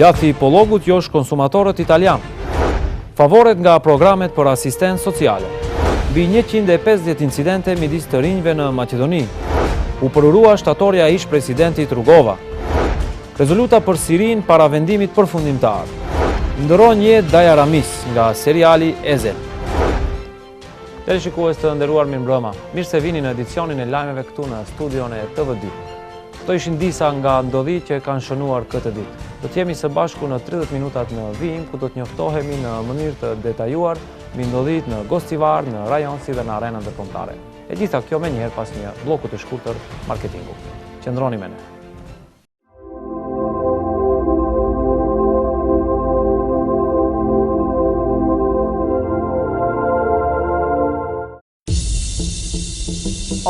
Gjathi Hipologut josh konsumatorët italian. Favoret nga programet për asistencë sociale. Mbi 150 incidente midis të rinjve në Maqedoni. U përurua shtatorja ish presidentit Rugova. Rezoluta për Sirin para vendimit përfundimtar. Ndëron jetë Daja Ramis nga seriali Ezel. Teleshikues të nderuar, mirëmbrëma. Mirë se vini në edicionin e lajmeve këtu në studion e TV2. Këto ishin disa nga ndodhi që kanë shënuar këtë ditë. Do të jemi së bashku në 30 minutat në vijim, ku do të njoftohemi në mënyrë të detajuar mbi ndodhit në Gostivar, në rajon si dhe në arenën ndërkombëtare. E gjitha kjo menjëherë pas një bloku të shkurtër marketingu. Qëndroni me ne.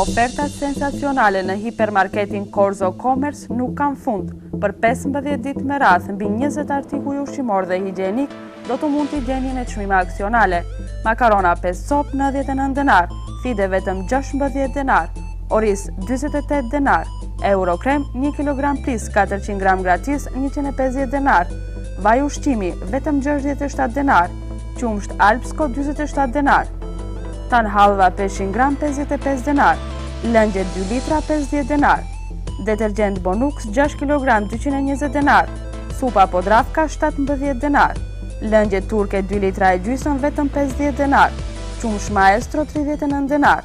Ofertat sensacionale në hipermarketin Korzo Commerce nuk kanë fund. Për 15 ditë me radhë, mbi 20 artikuj ushqimor dhe higienik, do të mund t'i gjeni në çmime aksionale. Makarona 5 cop 99 denar, fide vetëm 16 denar, oris 48 denar, Eurokrem 1 kg plis 400 gram gratis 150 denar, vaj ushqimi vetëm 67 denar, qumsht Alpsko 27 denar, tan halva 500 gram 55 denar, lëngje 2 litra 50 denar, detergjent Bonux 6 kg 220 denar, supa Podravka 17 denar, lëngje turke 2 litra e gjysmë vetëm 50 denar, qumsh Maestro 39 denar,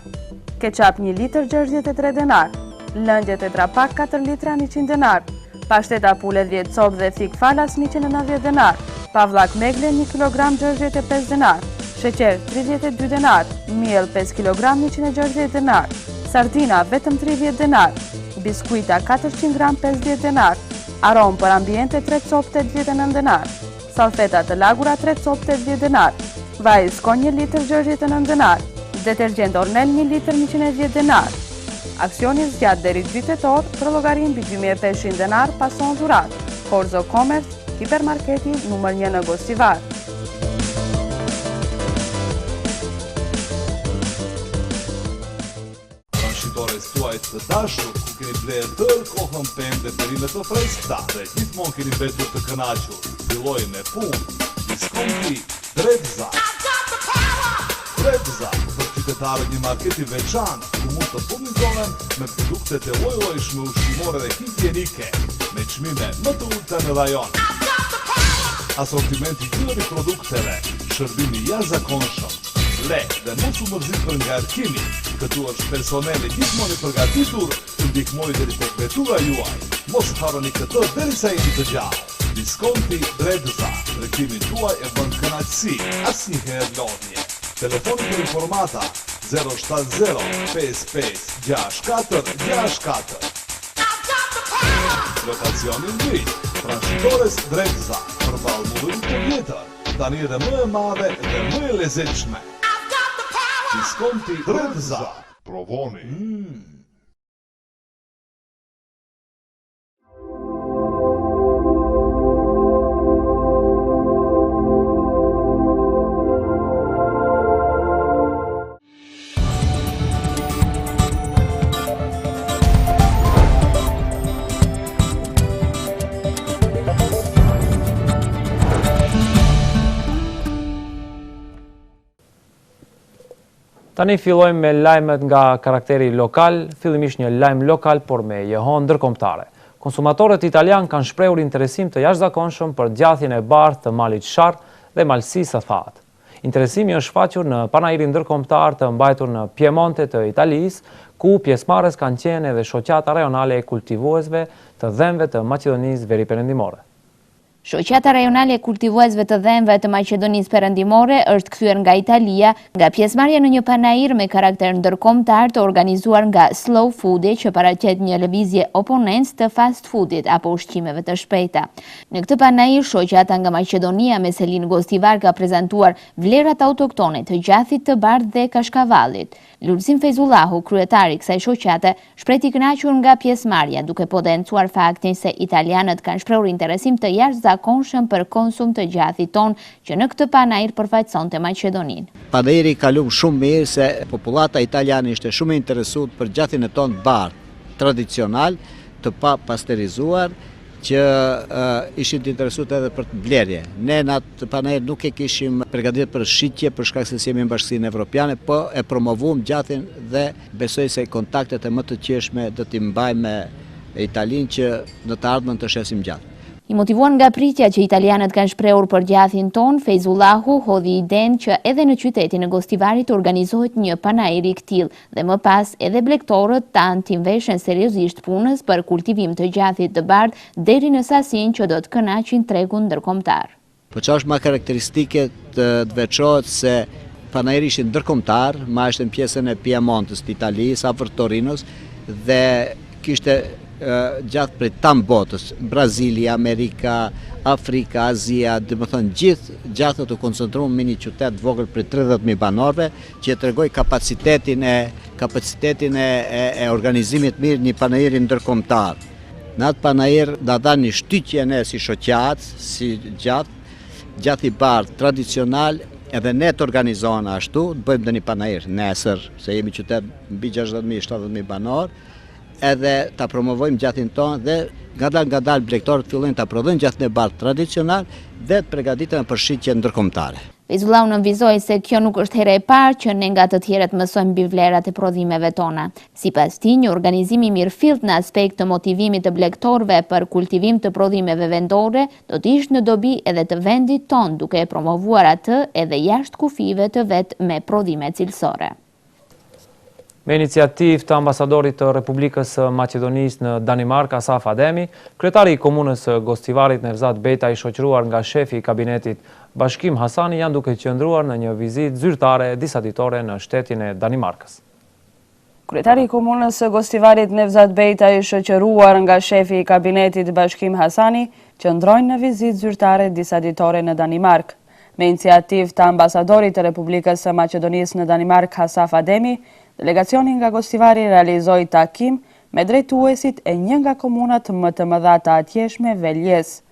ketchup 1 litër 63 denar, lëngje Tetra Pak 4 litra 100 denar, pashteta pule 10 cop dhe fik falas 190 denar, pavllak Megle 1 kg 65 denar, sheqer 32 denar, miell 5 kg 160 denar, sardina vetëm 30 denar, biskuita 400 gram 50 denar, arom për ambiente 3 cop 89 denar, salfeta të lagura 3 cop 80 denar, vaj skon 1 litër 69 denar, detergjent Ornel 1 litër 110 denar. Aksioni zgjat deri 2 tetor, për llogarin mbi 2500 denar pason dhurat. Korzo Commerce, hipermarketi numër 1 në Gostivar. Tuaj të dashur, ku keni blerë tërë kohën pemë dhe perimet të freskëta dhe gjithmonë keni mbetur të kënaqur. Filloi me punë, diskonti Drezza. Drezza, për qytetarët një market i veçantë, ku mund të furnizohen me produktet e lloj-llojshme ushqimore dhe higjienike, me çmime më të ulta në rajon. Asortimenti i gjithë produkteve, shërbimi jashtëzakonshëm, lehtë dhe mos u mërzit për ngarkimi. Këtu është personeli gjithmonë i përgatitur të ndihmojë deri tek vetura juaj. Mos harroni këtë derisa jeni të gjallë. Diskonti Drezza, tregtimin tuaj e bën kënaqësi, asnjëherë lodhje. Telefoni për informata 070 55 64 64. Lokacioni në Grit, Transhitores Drezza, përballë mullit të vjetër, tani edhe më e madhe dhe më e lezetshme. Diskonti Drezza. Provoni. Tani fillojmë me lajmet nga karakteri lokal, fillimisht një lajm lokal, por me jehon ndërkombëtare. Konsumatorët italian kanë shprehur interesim të jashtëzakonshëm për djathjen e bardhë të malit Shar dhe malësisë së thatë. Interesimi është shfaqur në panairin ndërkombëtar të mbajtur në Piemonte të Italisë, ku pjesëmarrës kanë qenë edhe shoqata rajonale e kultivuesve të dhëmbëve të Maqedonisë Veriperëndimore. Shoqata rajonale e kultivuesve të dhëmbëve të Maqedonisë Perëndimore është kthyer nga Italia nga pjesëmarrja në një panair me karakter ndërkombëtar të organizuar nga Slow Foodi, që paraqet një lëvizje oponencë të fast foodit apo ushqimeve të shpejta. Në këtë panair, shoqata nga Maqedonia me Selin Gostivar ka prezantuar vlerat autoktone të gjathit të bardhë dhe kashkavallit. Lulzim Fejzullahu, kryetari i kësaj shoqate, shpreh i kënaqur nga pjesëmarrja, duke potencuar faktin se italianët kanë shprehur interesim të jashtëzakonshëm për konsum të gjathit ton që në këtë panair përfaqësonte Maqedoninë. Panairi kalum shumë mirë se popullata italiane ishte shumë e interesuar për gjathin e ton bardh, tradicional, të pa pasterizuar, që ishin të interesuar edhe për të blerje. Ne në atë panair nuk e kishim përgatitur për shitje për shkak se jemi në Bashkinë Evropiane, po e promovuam gjathin dhe besoj se kontaktet e më të qeshme do t'i mbajmë me Italinë që në të ardhmen të shesim gjatë. I motivuar nga pritja që italianët kanë shprehur për gjathin ton, Fejzullahu hodhi idenë që edhe në qytetin e Gostivarit organizohet një panair i këtillë dhe më pas edhe blegtorët tanë t'i veshen seriozisht punës për kultivim të gjathit të bardhë deri në sasinë që do të kënaqin tregun ndërkombëtar. Po që është ma karakteristike të veçohet se panairi ishin ndërkombëtar, ma ishte në pjesën e Piemontës të Italisë, afër Torinos, dhe kishte gjatë prej tam botës, Brazili, Amerika, Afrika, Azia, dhe më thënë gjithë gjathët të koncentruar me një qytet vogël për 30.000 banorëve, që tregoj kapacitetin e organizimit mirë një panairi ndërkombëtar. Në atë panair da dha një shtytje ne si shoqat, si gjath i bardhë tradicional, edhe ne të organizohen ashtu, të bëjmë dhe një panair nesër, se jemi qytet mbi 60.000-70.000 banorë, edhe ta promovojmë gjathin tonë dhe nga dal blegtorët fillojnë ta prodhojnë gjathin e bardhë tradicional dhe të përgatiten për shitje ndërkombëtare. Fejzullahu nënvizoi se kjo nuk është hera e parë që ne nga të tjerët mësojmë mbi vlerat e prodhimeve tona. Sipas tij, një organizim i mirëfillt në aspekt të motivimit të blegtorëve për kultivim të prodhimeve vendore do të ishte në dobi edhe të vendit ton, duke e promovuar atë edhe jashtë kufive të vet me prodhime cilësore. Me iniciativë të ambasadorit të Republikës së Maqedonisë në Danimark, Asaf Ademi, kryetari i komunës së Gostivarit Nevzat Bejta, i shoqëruar nga shefi i kabinetit Bashkim Hasani, janë duke qëndruar në një vizitë zyrtare disa ditore në shtetin e Danimarkës. Kryetari i komunës së Gostivarit Nevzat Bejta, i shoqëruar nga shefi i kabinetit Bashkim Hasani, qëndrojnë në vizitë zyrtare disa ditore në Danimark. Me iniciativë të ambasadorit të Republikës së Maqedonisë në Danimark, Asaf Ademi, delegacioni nga Gostivari realizoi takim me drejtuesit e një nga komunat më të mëdha të atjeshme, Veljes.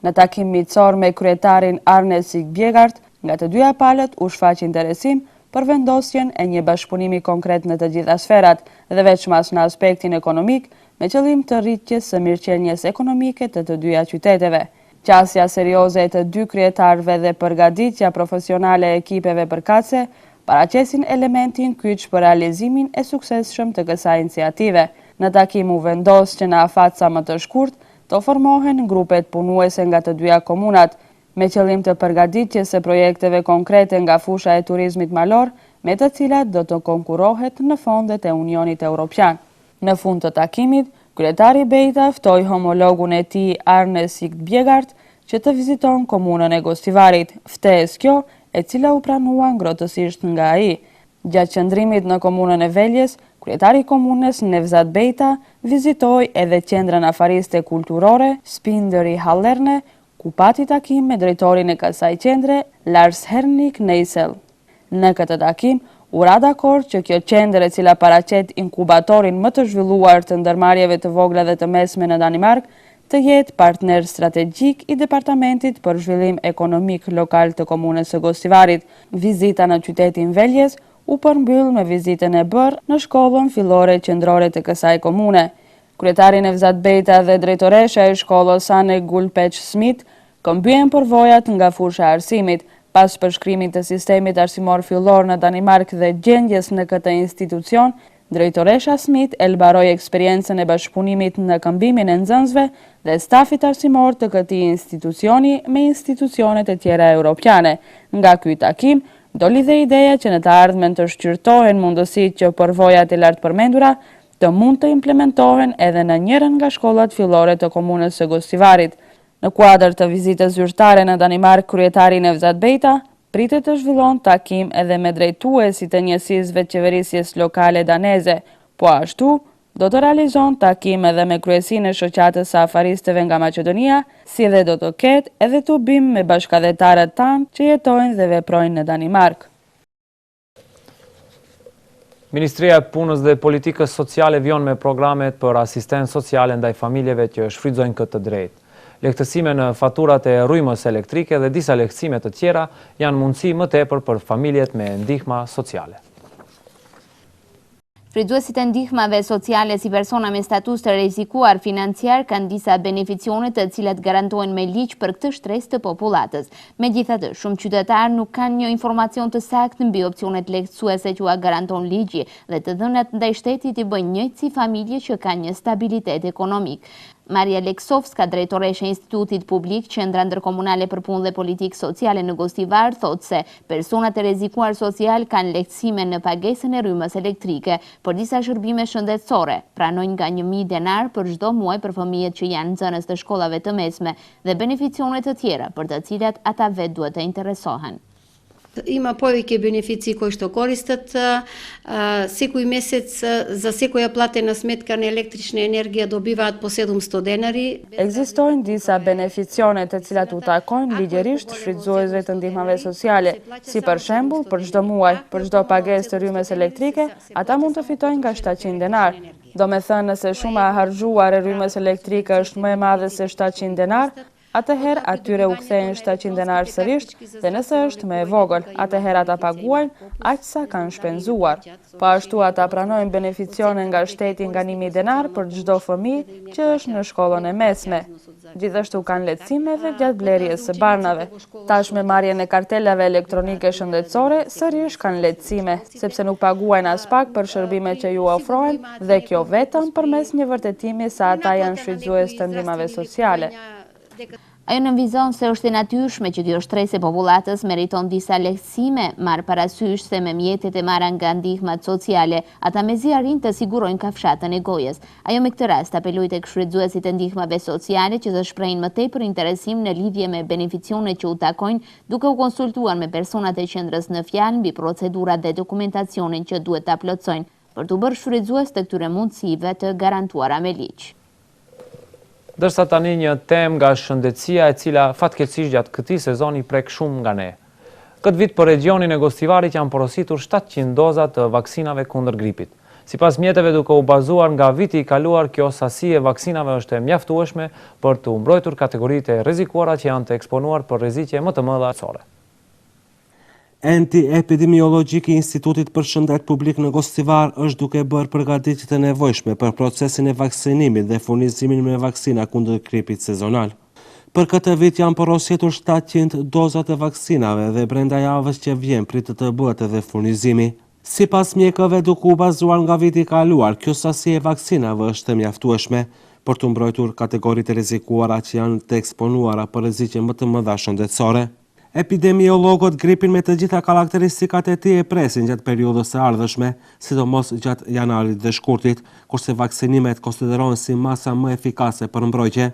Në takim miqësor me kryetarin Arne Sigbjegart, nga të dyja palët u shfaq interesim për vendosjen e një bashkëpunimi konkret në të gjitha sferat dhe veçmas në aspektin ekonomik, me qëllim të rritjes së mirëqenjes ekonomike të dyja qyteteve. Qasja serioze e të dy kryetarëve dhe përgatitja profesionale e ekipeve përkatëse paraqesin elementin kyç për realizimin e suksesshëm të kësaj iniciative. Në takim u vendos që në afat sa më të shkurt të formohen grupet punuese nga të dyja komunat, me qëllim të përgatitjes së projekteve konkrete nga fusha e turizmit malor, me të cilat do të konkurohet në fondet e Unionit Evropian. Në fund të takimit, kryetari Bejta ftoi homologun e tij Arne Sigbjegart që të viziton komunën e Gostivarit, ftesë kjo e cila u pranua ngrohtësisht nga ai. Gjatë qëndrimit në komunën e Veljes, kryetari i komunës Nevzat Bejta vizitoi edhe qendrën afariste kulturore Spindëri Hallerne, ku pati takim me drejtorin e kësaj qendre, Lars Henrik Neisel. Në këtë takim, u ra dakord që kjo qendër, e cila paraqet inkubatorin më të zhvilluar të ndërmarrjeve të vogla dhe të mesme në Danimark, të jetë partner strategjik i Departamentit për Zhvillim Ekonomik Lokal të Komunës së Gostivarit. Vizita në qytetin Veljes u përmbyll me vizitën e bërë në shkollën fillore qendrore të kësaj komune. Kryetari Nevzat Bejta dhe drejtoresha e shkollës Anne Gulpeç Smith këmbyen përvojat nga fusha e arsimit, Pas përshkrimit të sistemit arsimor fillor në Danimark dhe gjendjes në këtë institucion, drejtoresha Smith elbaroi eksperiencën e bashkëpunimit në këmbimin e nxënësve dhe stafit arsimor të këtij institucioni me institucionet e tjera europiane. Nga ky takim, doli dhe ideja që në të ardhmen të shqyrtohen mundësitë që përvojat e lartë përmendura të mund të implementohen edhe në njërin nga shkollat fillore të komunës së Gostivarit. Në kuadër të vizitës zyrtare në Danimark, kryetari Nevzat Bejta pritet të zhvillon takim edhe me drejtuesit e njësisëve të qeverisjes lokale daneze, po ashtu do të realizon takim edhe me kryesinë e shoqatës së afaristëve nga Maqedonia, si dhe do të ketë edhe tubim me bashkëdhetarët tanë që jetojnë dhe veprojnë në Danimark. Ministria e Punës dhe Politikës Sociale vjon me programet për asistencë sociale ndaj familjeve që shfrytëzojnë këtë drejtë. Lehtësime në faturat e rrymës elektrike dhe disa lehtësime të tjera janë mundësi më tepër për familjet me ndihma sociale. Shfrytëzuesit e ndihmave sociale si persona me status të rrezikuar financiar kanë disa beneficione të cilat garantohen me ligj për këtë shtresë të popullatës. Megjithatë, shumë qytetarë nuk kanë një informacion të saktë mbi opsionet lehtësuese që ua garanton ligji dhe të dhënat ndaj shtetit i bëjnë njëjtë si familje që kanë një stabilitet ekonomik. Maria Leksovska, drejtoreshe e Institutit Publik, Qendra Ndërkomunale për Punë dhe Politikë Sociale në Gostivar, thotë se personat e rrezikuar social kanë lehtësime në pagesën e rrymës elektrike për disa shërbime shëndetësore, pranojnë nga 1.000 denar për çdo muaj për fëmijët që janë nxënës të shkollave të mesme dhe beneficione të tjera për të cilat ata vetë duhet të interesohen. Има повеќе бенефиции кои што користат. Секој месец за секоја платена сметка на електрична енергија добиваат по 700 денари. Ekzistojnë disa beneficione të cilat u takojnë ligjërisht shfrytëzuesve të ndihmave sociale, si për shembull, për çdo muaj, për çdo pagesë të rrymës elektrike, ata mund të fitojnë nga 700 denar. Do me thënë, nëse shuma e harxhuar e rrymës elektrike është më e madhe se 700 denar, atëherë atyre u kthehen 700 denar sërish dhe nëse është më e vogël, atëherë ata paguajnë aq sa kanë shpenzuar. Po ashtu ata pranojnë beneficione nga shteti nga 1.000 denar për çdo fëmijë që është në shkollën e mesme. Gjithashtu kanë lehtësime dhe gjatë blerjes së barnave. Tash me marrjen e kartelave elektronike shëndetësore, sërish kanë lehtësime, sepse nuk paguajnë as pak për shërbimet që ju ofrohen dhe kjo vetëm përmes një vërtetimi se ata janë shfrytëzues të ndihmave sociale. Ajo nënvizon se është e natyrshme që kjo shtresë e popullatës meriton disa lehtësime, marrë parasysh se me mjetet e marra nga ndihmat sociale, ata mezi arrin të sigurojnë kafshatën e gojës. Ajo me këtë rast apeloi tek shfrytëzuesit e ndihmave sociale që të shprehin më tepër interesim në lidhje me beneficione që u takojnë, duke u konsultuar me personat e qendrës në fjalë mbi procedurat dhe dokumentacionin që duhet ta plotësojnë për të bërë shfrytëzues të këtyre mundësive të garantuara me ligj. Dërsa tani një temë nga shëndetësia e cila fatkeqësisht gjatë këtij sezoni prek shumë nga ne. Këtë vit për regionin e Gostivarit janë porositur 700 doza të vaksinave kundër gripit. Sipas mjeteve duke u bazuar nga viti i kaluar, kjo sasi e vaksinave është e mjaftueshme për të mbrojtur kategoritë e rrezikuara që janë të eksponuar për rreziqe më të mëdha sore. Enti epidemiologjik i Institutit për Shëndet Publik në Gostivar është duke bërë përgatitjet e nevojshme për procesin e vaksinimit dhe furnizimin me vaksina kundër gripit sezonal. Për këtë vit janë porositur 700 doza të vaksinave dhe brenda javës që vjen pritet të bëhet edhe furnizimi. Sipas mjekëve duke u bazuar nga viti i kaluar, kjo sasi e vaksinave është e mjaftueshme për të mbrojtur kategoritë e rrezikuara që janë të eksponuara për rreziqe më të mëdha shëndetësore. Epidemiologët gripin me të gjitha karakteristikat e tij e presin gjatë periudhës së ardhshme, sidomos gjatë janarit dhe shkurtit, kurse vaksinimet konsiderohen si masa më efikase për mbrojtje.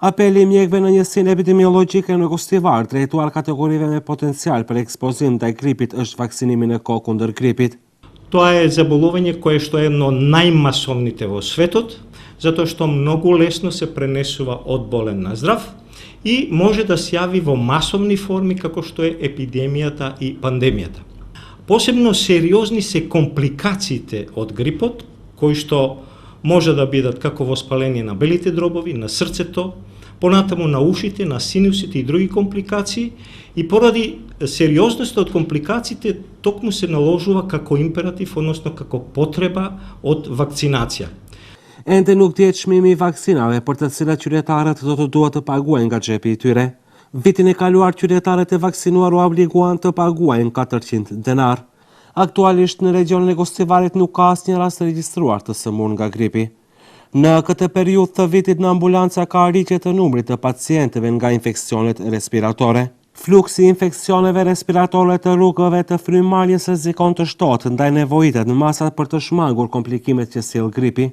Apeli i mjekëve në njësinë epidemiologjike në Gostivar drejtuar kategorive me potencial për ekspozim ndaj gripit është vaksinimi në kohë kundër gripit. Тоа е заболување кое што е едно од најмасовните во светот, затоа што многу лесно се пренесува од болен на здрав и може да се јави во масовни форми како што е епидемијата и пандемијата. Посебно сериозни се компликациите од грипот, кои што може да бидат како воспаление на белите дробови, на срцето, понатаму на ушите, на синусите и други компликации, и поради сериозноста од компликациите токму се наложува како императив, односно како потреба од вакцинација. Ende nuk dihet çmimi i vaksinave për të cilat qytetarët do të duhet të paguajnë nga xhepi i tyre. Vitin e kaluar qytetarët e vaksinuar u obliguan të paguajnë 400 denar. Aktualisht në regionin e Gostivarit nuk ka asnjë rast regjistruar të sëmurë nga gripi. Në këtë periudhë të vitit në ambulanca ka rritje të numrit të pacientëve nga infeksionet respiratore. Fluksi i infeksioneve respiratore të rrugëve të frymëmarrjes rrezikon të shtohet ndaj nevojitet në masat për të shmangur komplikimet që sjell gripi.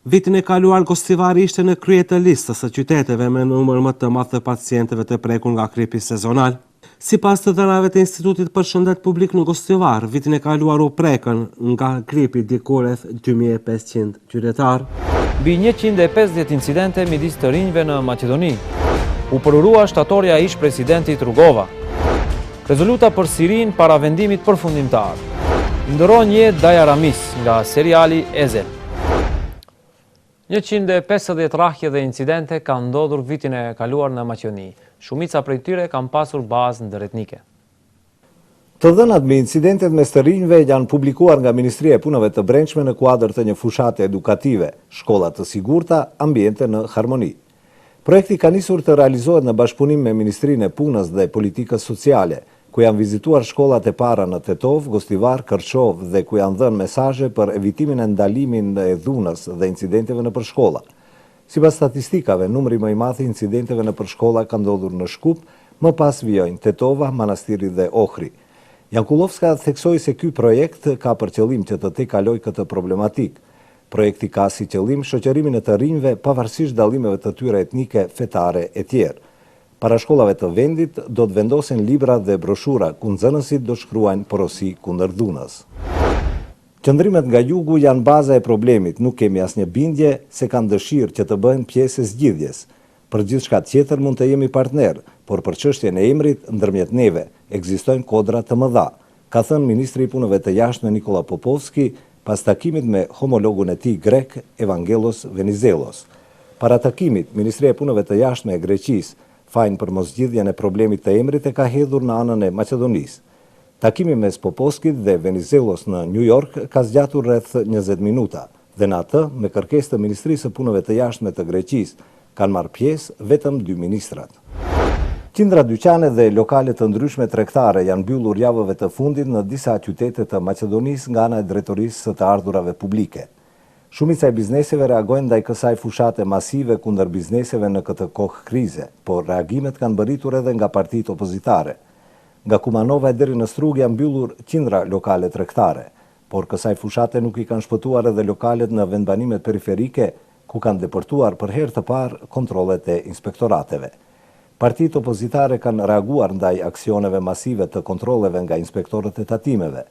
Vitin e kaluar Gostivari ishte në krye të listës së qyteteve me numër më të madh të pacientëve të prekur nga gripi sezonal. Sipas të dhënave të Institutit për Shëndet Publik në Gostivar, vitin e kaluar u prekën nga gripi diku rreth 2500 qytetar. Mbi 150 incidente midis të rinjve në Maqedoni. U përurua shtatorja ish presidentit Rugova. Rezoluta për Sirin para vendimit përfundimtar. Ndëron jetë Daja Ramis nga seriali Ezel. 150 rrahje dhe incidente kanë ndodhur vitin e kaluar në Maqedoni. Shumica prej tyre kanë pasur bazë ndërretnike. Të dhënat me incidentet mes të rinjve janë publikuar nga Ministria e Punëve të Brendshme në kuadër të një fushate edukative, shkolla të sigurta, ambiente në harmoni. Projekti ka nisur të realizohet në bashkëpunim me Ministrinë e Punës dhe Politikës Sociale, ku janë vizituar shkollat e para në Tetov, Gostivar, Kërçov dhe ku janë dhënë mesazhe për evitimin e ndalimin e dhunës dhe incidenteve në përshkolla. Sipas statistikave, numri më i madh i incidenteve në përshkolla ka ndodhur në Shkup, më pas vijojnë Tetova, Manastiri dhe Ohri. Jankulovska theksoi se ky projekt ka për qëllim që të tejkalojë këtë problematik. Projekti ka si qëllim shoqërimin e të rinjve pavarësisht dallimeve të tyre etnike, fetare e tjerë. Para shkollave të vendit do të vendosen libra dhe broshura ku nxënësit do shkruajnë porosi kundër dhunës. Qëndrimet nga jugu janë baza e problemit, nuk kemi asnjë bindje se kanë dëshirë që të bëhen pjesë e zgjidhjes. Për gjithçka tjetër mund të jemi partner, por për çështjen e emrit ndërmjet neve ekzistojnë kodra të mëdha, ka thënë ministri i punëve të jashtme Nikola Popovski pas takimit me homologun e tij grek Evangelos Venizelos. Para takimit, Ministria e Punëve të Jashtme e Greqisë fajin për mosgjidhjen e problemit të emrit e ka hedhur në anën e Maqedonisë. Takimi mes Popovskit dhe Venizelos në New York ka zgjatur rreth 20 minuta dhe në atë, me kërkesë të Ministrisë së Punëve të Jashtme të Greqisë, kanë marrë pjesë vetëm 2 ministrat. Qindra dyqane dhe lokale të ndryshme tregtare janë mbyllur javëve të fundit në disa qytete të Maqedonisë nga ana e drejtorisë së të ardhurave publike. Shumica e bizneseve reagojnë ndaj kësaj fushate masive kundër bizneseve në këtë kohë krize, por reagimet kanë bërritur edhe nga partitë opozitare. Nga Kumanova deri në Strug janë mbyllur qindra lokale tregtare, por kësaj fushate nuk i kanë shpëtuar edhe lokalet në vendbanimet periferike, ku kanë depërtuar për herë të parë kontrollet e inspektorateve. Partitë opozitare kanë reaguar ndaj aksioneve masive të kontrolleve nga inspektorët e tatimeve.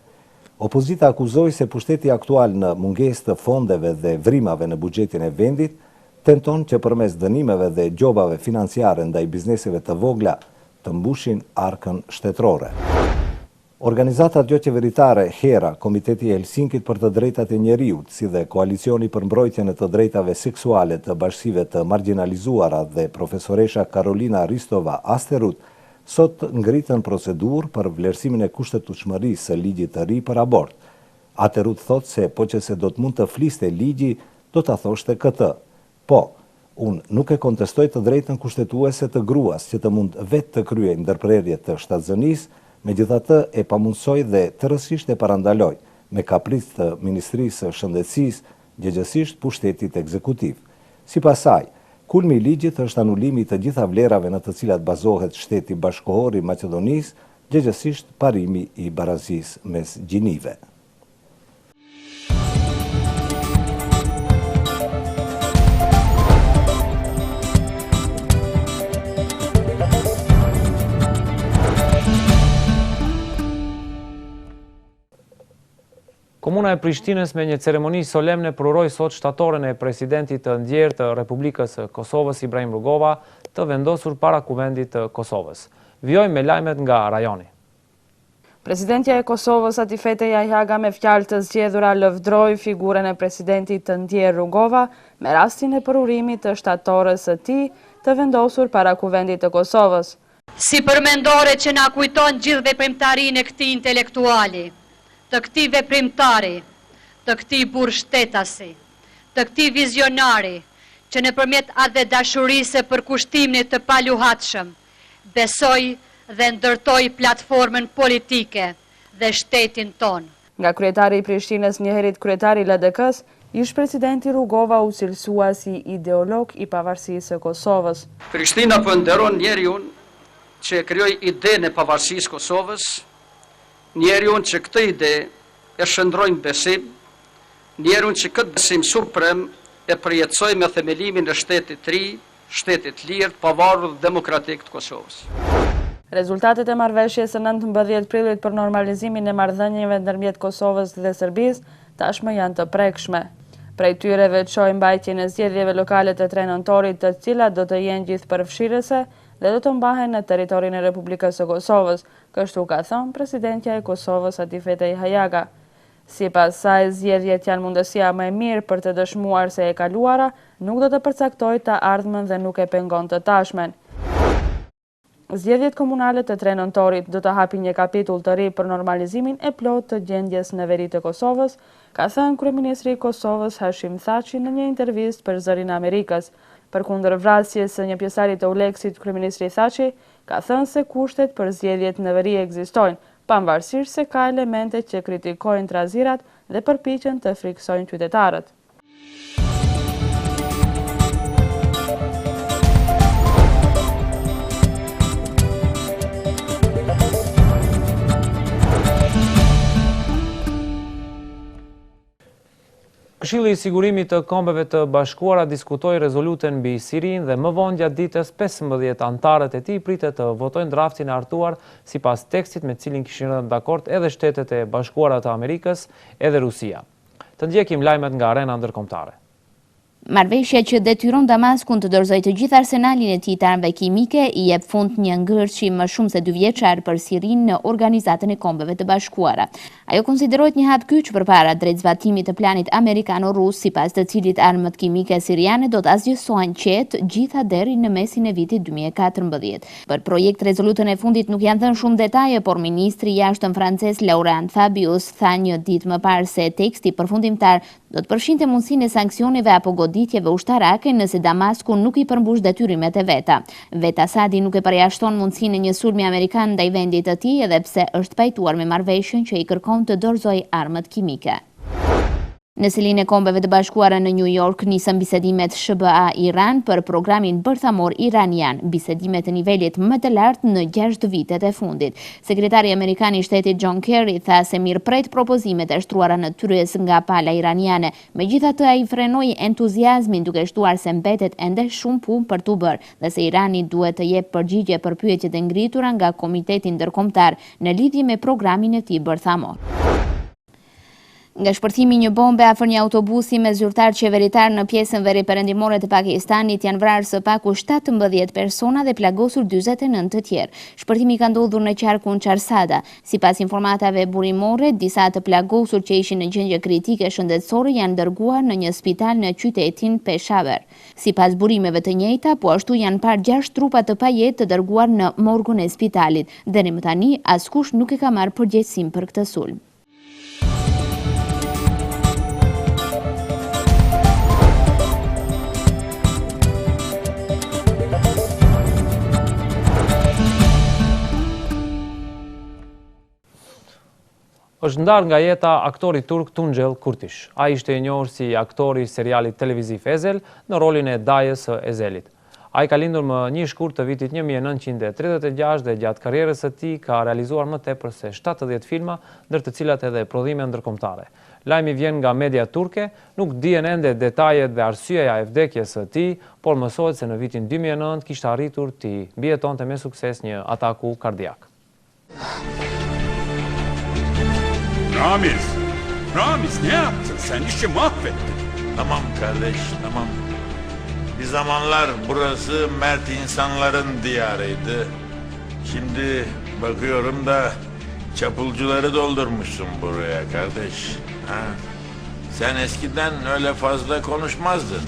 Opozita akuzoi se pushteti aktual në mungesë të fondeve dhe vrimave në buxhetin e vendit tenton që përmes dënimeve dhe gjobave financiare ndaj bizneseve të vogla të mbushin arkën shtetërore. Organizatat jo qeveritare HERA, Komiteti i Helsinkit për të drejtat e njeriut, si dhe Koalicioni për mbrojtjen e të drejtave seksuale të bashkive të marginalizuara dhe profesoresha Karolina Ristova Asterut, sot ngritën procedurë për vlerësimin e kushtetueshmërisë së ligjit të ri për abort. Aterut thot se po që se do të mund të fliste ligji, do të thoshte këtë. Po, unë nuk e kontestoj të drejtën kushtetuese të gruas që të mund vetë të kryejë ndërprerje të shtatzënisë, megjithatë e pamundësoj dhe tërësisht e parandaloj me kapric të Ministrisë së Shëndetësisë, gjëgjësisht pushtetit ekzekutiv. Sipas saj, kulmi i ligjit është anulimi të gjitha vlerave në të cilat bazohet shteti bashkëkohor i Maqedonisë, gjëgjësisht parimi i barazisë mes gjinive. Komuna e Prishtinës me një ceremoni solemne pruroi sot shtatoren e presidentit të ndjerë të Republikës së Kosovës Ibrahim Rugova të vendosur para Kuvendit të Kosovës. Vijojmë me lajmet nga rajoni. Presidentja e Kosovës Atifete Jahjaga me fjalë të zgjedhura lëvdroi figurën e presidentit të ndjerë Rugova me rastin e përurimit të shtatorës së tij të vendosur para Kuvendit të Kosovës. Si përmendore që na kujton gjithë veprimtarinë e këtij intelektuali, të këtij veprimtari, të këtij burr shtetasi, të këtij vizionari, që nëpërmjet atë dashurisë për kushtimin të paluhatshëm, besoj dhe ndërtoj platformën politike dhe shtetin tonë. Nga kryetari i Prishtinës, njëherët kryetari i LDK-s, ish presidenti Rugova u cilësua si ideolog i pavarësisë së Kosovës. Prishtina po nderon njeriun që krijoi idenë e pavarësisë Kosovës, njeriun që këtë ide e shndroi në besim, njeriun që këtë besim suprem e përjetësoi me themelimin e shtetit të ri, shtetit lirë, pavarur dhe demokratik të Kosovës. Rezultatet e marrëveshjes së 19 prillit për normalizimin e marrëdhënieve ndërmjet Kosovës dhe Serbisë tashmë janë të prekshme. Prej tyre veçojnë mbajtjen e zgjedhjeve lokale të 3 nëntorit, të cilat do të jenë gjithëpërfshirëse dhe do të mbahen në territorin e Republikës së Kosovës, kështu ka thënë presidentja e Kosovës Atifete Hajaga. Sipas saj, zgjedhjet janë mundësia më e mirë për të dëshmuar se e kaluara nuk do të përcaktojë të ardhmen dhe nuk e pengon të tashmen. Zgjedhjet komunale të 3 nëntorit do të hapin një kapitull të ri për normalizimin e plotë të gjendjes në veri të Kosovës, ka thënë kryeministri i Kosovës Hashim Thaçi në një intervistë për Zërin e Amerikës. Përkundër vrasjes së një pjesari të Uleksit, kryeministri Thaçi ka thënë se kushtet për zgjedhjet në veri ekzistojnë, pavarësisht se ka elemente që kritikojnë trazirat dhe përpiqen të friksojnë qytetarët. Këshilli i Sigurimit të Kombeve të Bashkuara diskutoi rezolutën mbi Sirinë dhe më vonë gjatë ditës 15 antarët e tij pritet të votojnë draftin e hartuar sipas tekstit me cilin kishin rënë dakord edhe Shtetet e Bashkuara të Amerikës edhe Rusia. Të ndjekim lajmet nga arena ndërkombëtare. Marrëveshja që detyron Damaskun të dorëzojë të gjithë arsenalin e tij të armëve kimike i jep fund një ngërçi më shumë se 2 vjeçar për Sirinë në Organizatën e Kombeve të Bashkuara. Ajo konsiderohet një hap kyç përpara drejt zbatimit të planit amerikano-rus, sipas të cilit armët kimike siriane do të asgjësohen qetë gjitha deri në mesin e vitit 2014. Për projekt rezolutën e fundit nuk janë dhënë shumë detaje, por ministri i jashtëm francez Laurent Fabius tha një ditë më parë se teksti përfundimtar do të përfshinte mundësinë e sanksioneve apo goditjeve ushtarake nëse Damasku nuk i përmbush detyrimet e veta. Vet Asadi nuk e përjashton mundësinë e një sulmi amerikan ndaj vendit të tij, edhe pse është pajtuar me marrëveshjen që i kërkon të dorëzojë armët kimike. Në selinë e Kombeve të Bashkuara në New York nisën bisedimet SBA-Iran për programin bërthamor iranian, bisedimet të nivelit më të lartë në 6 vitet e fundit. Sekretari amerikan i shtetit John Kerry tha se mirëpret propozimet e shtruara në tyrës nga pala iraniane. Megjithatë, ai frenoi entuziazmin duke shtuar se mbetet ende shumë punë për t'u bërë dhe se Irani duhet të jep përgjigje për pyetjet e ngritura nga Komiteti Ndërkombëtar në lidhje me programin e tij bërthamor. Nga shpërthimi një bombe afër një autobusi me zyrtar qeveritar në pjesën veriperëndimore të Pakistanit janë vrarë së paku 17 persona dhe plagosur 49 të tjerë. Shpërthimi ka ndodhur në qarkun Qarsada. Sipas informatave burimore, disa të plagosur që ishin në gjendje kritike shëndetësore janë dërguar në një spital në qytetin Peshawar. Sipas burimeve të njëjta, po ashtu janë parë 6 trupa të pajetë të dërguar në morgun e spitalit. Deri më tani, askush nuk e ka marrë përgjegjësinë për këtë sulm. Është ndarë nga jeta aktori turk Tuncel Kurtish. Ai ishte i njohur si aktori i serialit televiziv Ezel në rolin e dajës së Ezelit. Ai ka lindur më 1 shkurt të vitit 1936 dhe gjatë karrierës së tij ka realizuar më tepër se 70 filma, ndër të cilat edhe prodhime ndërkombëtare. Lajmi vjen nga media turke, nuk dihen ende detajet dhe arsyeja e vdekjes së tij, por mësohet se në vitin 2009 kishte arritur të mbijetonte me sukses një ataku kardiak. Ramiz ne yaptın? Sen işi mahvettin. Tamam kardeş, tamam. Bir zamanlar burası mert insanların diyarıydı. Şimdi bakıyorum da çapulcuları doldurmuşsun buraya kardeş. Ha? Sen eskiden öyle fazla konuşmazdın.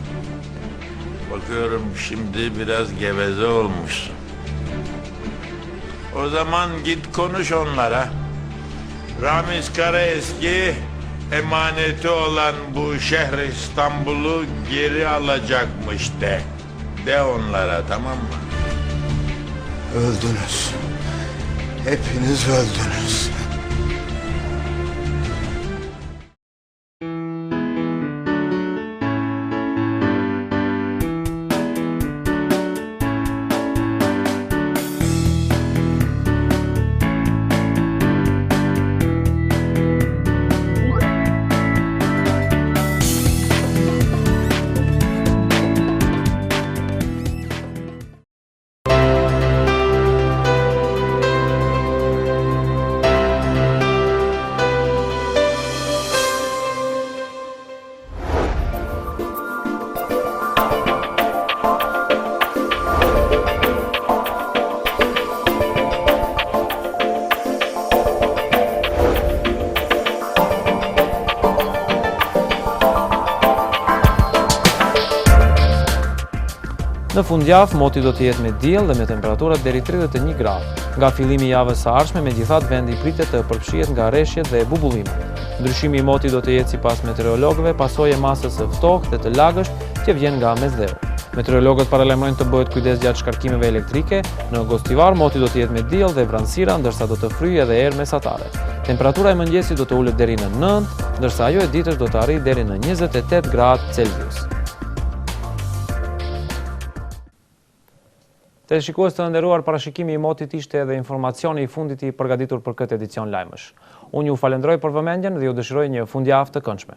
Bakıyorum şimdi biraz geveze olmuşsun. O zaman git konuş onlara. Ramiz Karaeski emaneti olan bu şehri İstanbul'u geri alacakmış de. De onlara, tamam mı? Öldünüz. Hepiniz öldünüz. Në fundjavë, moti do të jetë me diell dhe me temperaturat deri 31 gradë. Nga fillimi i javës së ardhshme, megjithatë vendi pritet të përfshihet nga rreshjet dhe bubullimet. Ndryshimi i motit do të jetë sipas meteorologëve pasojë e masës së ftohtë dhe të lagësht që vjen nga mesdheu. Meteorologët paralajmërojnë të bëhet kujdes gjatë shkarkimeve elektrike. Në Gostivar moti do të jetë me diell dhe vranësira, ndërsa do të fryjë edhe erë mesatare. Temperatura e mëngjesit do të ulet deri në 9, ndërsa ajo e ditës do të arrijë deri në 28 gradë Celsius. Të shikues të nderuar, parashikimi i motit ishte edhe informacioni i fundit i përgatitur për këtë edicion lajmësh. Unë ju falenderoj për vëmendjen dhe ju dëshiroj një fundjavë të këndshme.